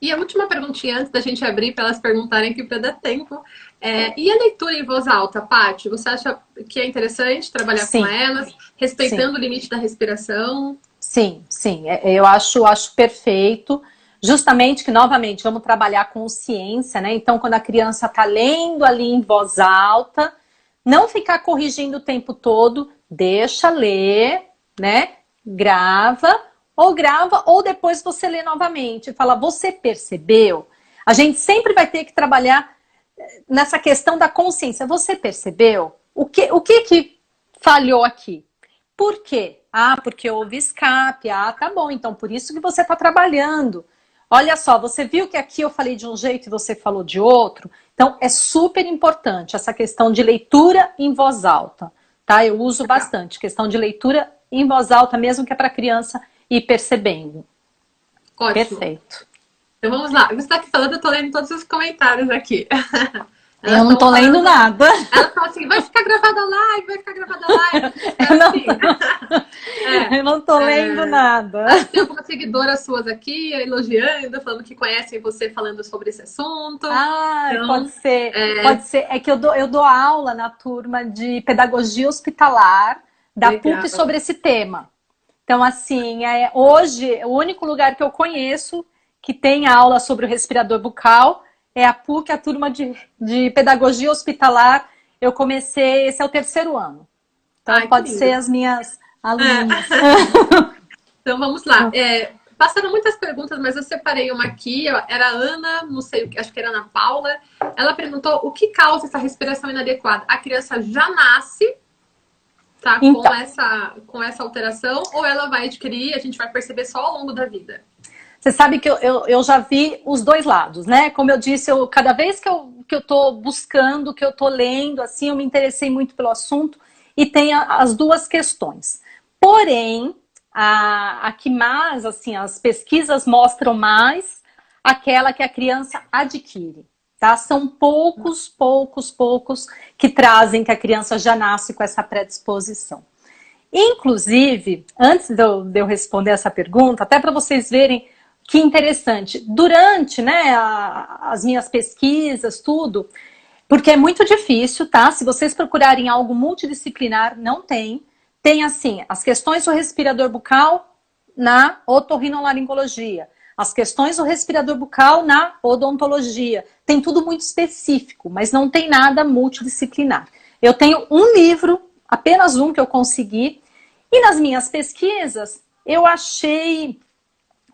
E a última perguntinha antes da gente abrir para elas perguntarem aqui para dar tempo. E a leitura em voz alta, Paty? Você acha que é interessante trabalhar com Sim, elas, sim. respeitando o limite da respiração? Sim, sim, eu acho perfeito. Justamente que, novamente, vamos trabalhar consciência, né? Então, quando a criança está lendo ali em voz alta, não ficar corrigindo o tempo todo, deixa ler, né? Grava, ou depois você lê novamente. Fala, você percebeu? A gente sempre vai ter que trabalhar nessa questão da consciência. Você percebeu? O que falhou aqui? Por quê? Ah, porque houve escape. Ah, tá bom. Então, por isso que você está trabalhando. Olha só, você viu que aqui eu falei de um jeito e você falou de outro? Então, é super importante essa questão de leitura em voz alta, tá? Eu uso bastante. Questão de leitura em voz alta, mesmo que é para criança ir percebendo. Ótimo. Perfeito. Então vamos lá. Você está aqui falando, eu estou lendo todos os comentários aqui. Elas Eu não estão tô lendo falando. nada. Ela fala assim, vai ficar gravada a live, vai ficar gravada a live. Eu não, Assim. eu não tô lendo nada. Tem algumas seguidoras suas aqui elogiando, falando que conhecem você falando sobre esse assunto. Ah, Então, pode ser. Pode ser. É que eu dou aula na turma de pedagogia hospitalar da legal. PUC sobre esse tema. Então, assim, hoje, o único lugar que eu conheço que tem aula sobre o respirador bucal é a PUC, a turma de pedagogia hospitalar. Eu comecei, esse é o 3º ano. Então, Ai, pode ser as minhas alunas. Então, vamos lá. Passaram muitas perguntas, mas eu separei uma aqui. Era a Ana, não sei, acho que era a Ana Paula. Ela perguntou o que causa essa respiração inadequada. A criança já nasce, tá, Então, com essa alteração, ou ela vai adquirir, a gente vai perceber só ao longo da vida? você sabe que eu já vi os dois lados, né? Como eu disse, cada vez que eu tô buscando, que eu tô lendo, assim, eu me interessei muito pelo assunto e tem as duas questões. Porém, a que mais, assim, as pesquisas mostram mais aquela que a criança adquire, tá? São poucos que trazem que a criança já nasce com essa predisposição. Inclusive, antes de eu responder essa pergunta, até para vocês verem que interessante, durante, né, as minhas pesquisas, tudo, porque é muito difícil, tá? Se vocês procurarem algo multidisciplinar, não tem. Tem, assim, as questões do respirador bucal na otorrinolaringologia, as questões do respirador bucal na odontologia. Tem tudo muito específico, mas não tem nada multidisciplinar. Eu tenho um livro, apenas um que eu consegui, e nas minhas pesquisas eu achei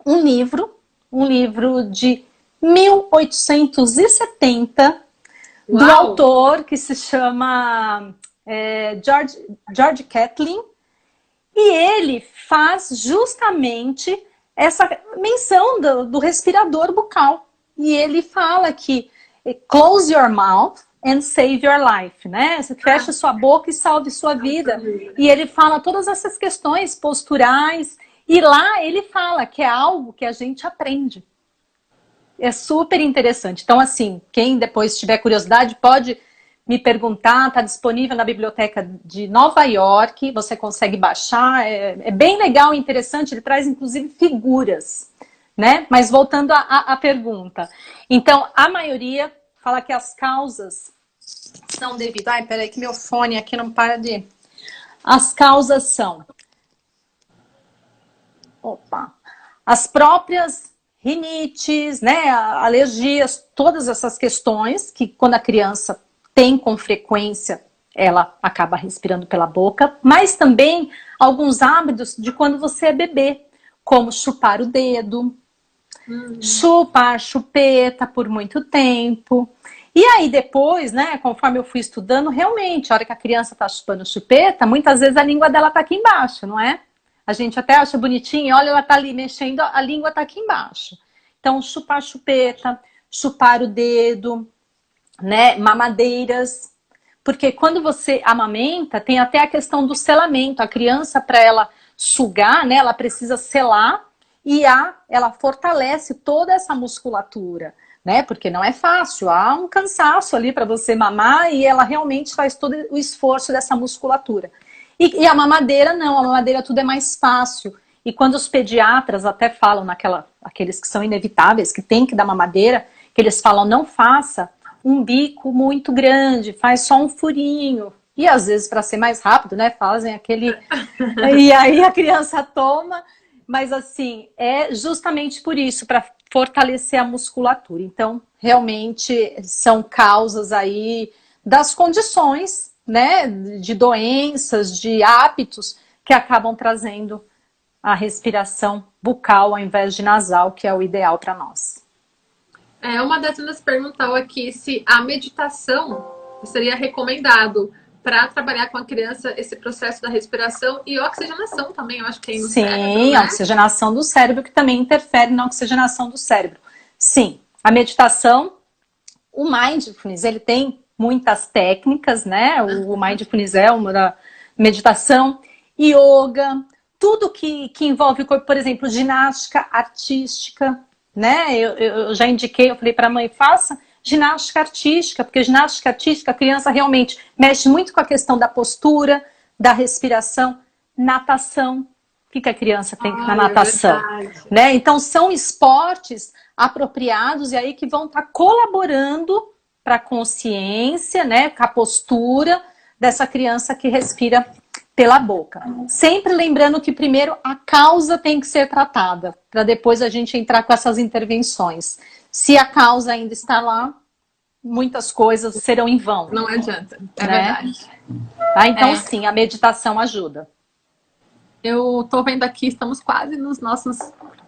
um livro de 1870, do Uau! autor que se chama George Catlin, e ele faz justamente essa menção do respirador bucal. E ele fala que close your mouth and save your life, né? Você fecha sua boca e salve sua vida. E ele fala todas essas questões posturais. E lá ele fala que é algo que a gente aprende. É super interessante. Então, assim, quem depois tiver curiosidade pode me perguntar, está disponível na biblioteca de Nova York, você consegue baixar, é bem legal e interessante, ele traz inclusive figuras, né? Mas voltando à pergunta. Então, a maioria fala que as causas são devido... Ai, peraí que meu fone aqui não para de... As causas são... As próprias rinites, né, alergias, todas essas questões que quando a criança tem com frequência, ela acaba respirando pela boca, mas também alguns hábitos de quando você é bebê, como chupar o dedo, chupar chupeta por muito tempo. E aí depois, né, conforme eu fui estudando, realmente, a hora que a criança está chupando chupeta, muitas vezes a língua dela está aqui embaixo, não é? A gente até acha bonitinho, olha, ela tá ali mexendo, a língua tá aqui embaixo. Então, chupar chupeta, chupar o dedo, né, mamadeiras. Porque quando você amamenta, tem até a questão do selamento. A criança, para ela sugar, né, ela precisa selar e ela fortalece toda essa musculatura, né? Porque não é fácil, há um cansaço ali para você mamar e ela realmente faz todo o esforço dessa musculatura. E a mamadeira não, a mamadeira tudo é mais fácil. E quando os pediatras até falam aqueles que são inevitáveis, que tem que dar mamadeira, que eles falam, não faça um bico muito grande, faz só um furinho. E às vezes, para ser mais rápido, né, fazem aquele... E aí a criança toma, mas assim, é justamente por isso, para fortalecer a musculatura. Então, realmente, são causas aí das condições, né, de doenças, de hábitos, que acabam trazendo a respiração bucal ao invés de nasal, que é o ideal para nós. Uma das meninas perguntou aqui se a meditação seria recomendado para trabalhar com a criança esse processo da respiração e oxigenação também, eu acho que é no cérebro, Sim, né? a oxigenação do cérebro, que também interfere na oxigenação do cérebro. Sim, a meditação, o Mindfulness, ele tem muitas técnicas, né? O Mindfulness é uma da meditação, yoga, tudo que envolve o corpo, por exemplo, ginástica artística, né? Eu já indiquei, eu falei para a mãe, faça ginástica artística, porque ginástica artística, a criança realmente mexe muito com a questão da postura, da respiração, natação. O que a criança tem na natação? Né? Então, são esportes apropriados e aí que vão estar colaborando para a consciência, né, com a postura dessa criança que respira pela boca. Sempre lembrando que primeiro a causa tem que ser tratada, para depois a gente entrar com essas intervenções. Se a causa ainda está lá, muitas coisas serão em vão. Não adianta, é né? verdade. Tá? Então, sim, a meditação ajuda. Eu tô vendo aqui, estamos quase nos nossos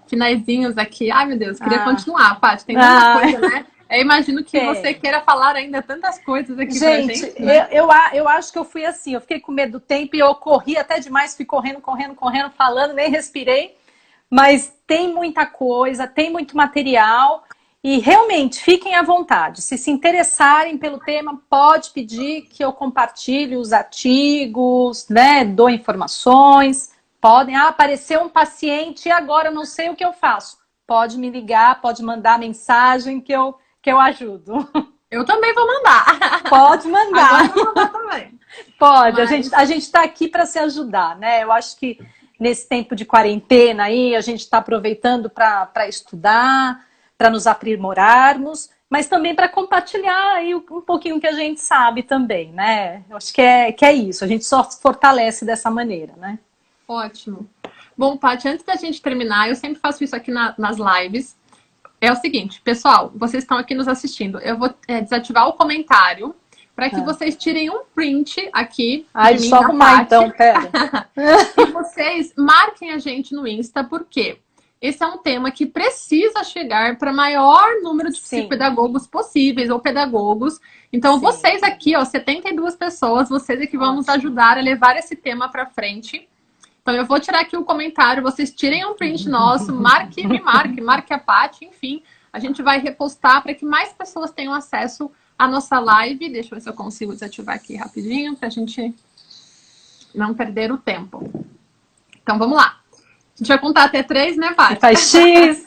finaizinhos aqui. Ai, meu Deus, queria continuar, Paty, tem tanta coisa, né? Eu imagino que você queira falar ainda tantas coisas aqui pra gente. Né? Eu acho que eu fui assim, eu fiquei com medo do tempo e eu corri até demais, fui correndo, falando, nem respirei. Mas tem muita coisa, tem muito material e realmente fiquem à vontade. Se interessarem pelo tema, pode pedir que eu compartilhe os artigos, né? Dou informações. Podem aparecer um paciente e agora eu não sei o que eu faço. Pode me ligar, pode mandar mensagem que eu ajudo. Eu também vou mandar. Pode mandar. Agora eu vou mandar também. Pode, a gente está aqui para se ajudar, né? Eu acho que nesse tempo de quarentena aí, a gente está aproveitando para estudar, para nos aprimorarmos, mas também para compartilhar aí um pouquinho que a gente sabe também, né? Eu acho que é isso, a gente só se fortalece dessa maneira, né? Ótimo. Bom, Paty, antes da gente terminar, eu sempre faço isso aqui nas lives. É o seguinte, pessoal, vocês estão aqui nos assistindo. Eu vou desativar o comentário para que vocês tirem um print aqui. Só arrumar então, pera. E vocês marquem a gente no Insta, porque esse é um tema que precisa chegar para maior número de psicopedagogos possíveis, ou pedagogos. Então, vocês aqui, ó, 72 pessoas, vocês é que vão nos ajudar a levar esse tema para frente. Então, eu vou tirar aqui o comentário, vocês tirem um print nosso, marque a Paty, enfim. A gente vai repostar para que mais pessoas tenham acesso à nossa live. Deixa eu ver se eu consigo desativar aqui rapidinho, para a gente não perder o tempo. Então, vamos lá. A gente vai contar até 3, né, Paty? Faz X!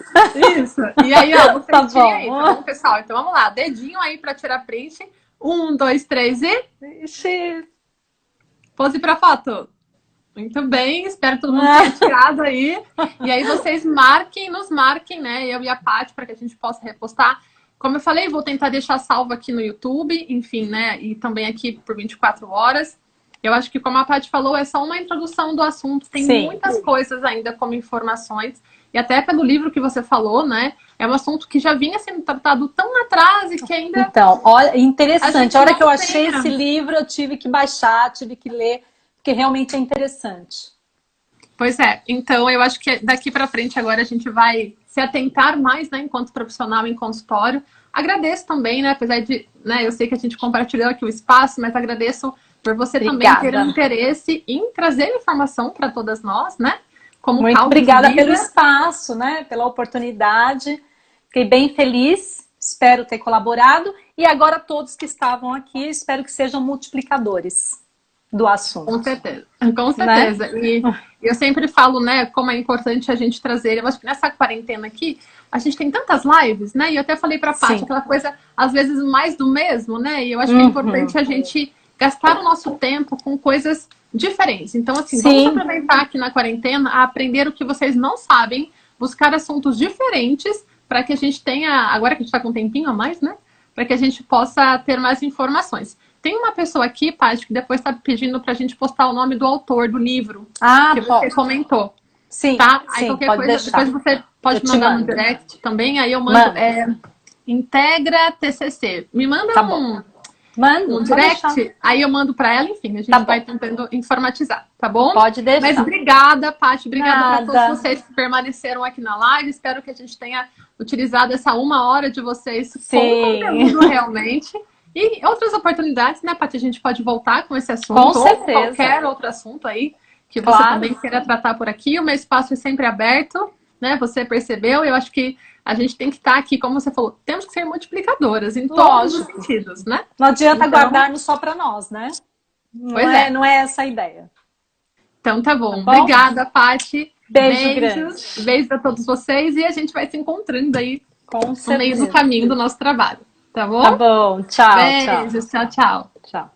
Isso. E aí, ó, vocês tirem aí, tá bom, pessoal? Então, vamos lá. Dedinho aí para tirar print. 1, 2, 3 e... X! Pose para foto. Muito bem, espero que todo mundo tenha tirado aí. E aí vocês nos marquem, né? Eu e a Paty, para que a gente possa repostar. Como eu falei, vou tentar deixar salvo aqui no YouTube, enfim, né? E também aqui por 24 horas. Eu acho que, como a Paty falou, é só uma introdução do assunto. Tem muitas coisas ainda como informações. E até pelo livro que você falou, né? É um assunto que já vinha sendo tratado tão atrás e que ainda... Então, olha, interessante. A hora que eu achei esse livro, eu tive que baixar, tive que ler. Porque realmente é interessante. Pois é. Então, eu acho que daqui para frente agora a gente vai se atentar mais, né, enquanto profissional em consultório. Agradeço também, né, apesar de, né, eu sei que a gente compartilhou aqui o espaço, mas agradeço por você também ter um interesse em trazer informação para todas nós, né? Como muito obrigada pelo espaço, né, pela oportunidade. Fiquei bem feliz, espero ter colaborado. E agora todos que estavam aqui, espero que sejam multiplicadores do assunto. Com certeza, com certeza. Né? E eu sempre falo, né, como é importante a gente trazer, eu acho que nessa quarentena aqui, a gente tem tantas lives, né, e eu até falei pra Paty, aquela coisa, às vezes, mais do mesmo, né, e eu acho que é importante a gente gastar o nosso tempo com coisas diferentes. Então, assim, Sim. vamos aproveitar aqui na quarentena a aprender o que vocês não sabem, buscar assuntos diferentes para que a gente tenha, agora que a gente está com um tempinho a mais, né? Para que a gente possa ter mais informações. Tem uma pessoa aqui, Paty, que depois está pedindo para a gente postar o nome do autor do livro que você comentou. Sim, tá? Aí sim, qualquer pode coisa, deixar. Depois você pode mandar no direct também, aí eu mando. Integra TCC. Me manda tá bom. um direct, aí eu mando para ela, enfim, a gente vai tentando informatizar, tá bom? Pode deixar. Mas obrigada, Paty, obrigada para todos vocês que permaneceram aqui na live, espero que a gente tenha utilizado essa 1 hora de vocês com conteúdo realmente. E outras oportunidades, né, Paty? A gente pode voltar com esse assunto. Com certeza. Ou qualquer outro assunto aí que você também queira tratar por aqui. O meu espaço é sempre aberto, né? Você percebeu? Eu acho que a gente tem que estar aqui, como você falou, temos que ser multiplicadoras em todos os sentidos, né? Não adianta guardarmos só para nós, né? Não é essa a ideia. Então tá bom. Obrigada, Paty. Beijo grande. Beijos a todos vocês e a gente vai se encontrando aí no meio do caminho do nosso trabalho. Tá bom? Tá bom. Tchau. Beijos. Tchau, tchau. Tchau.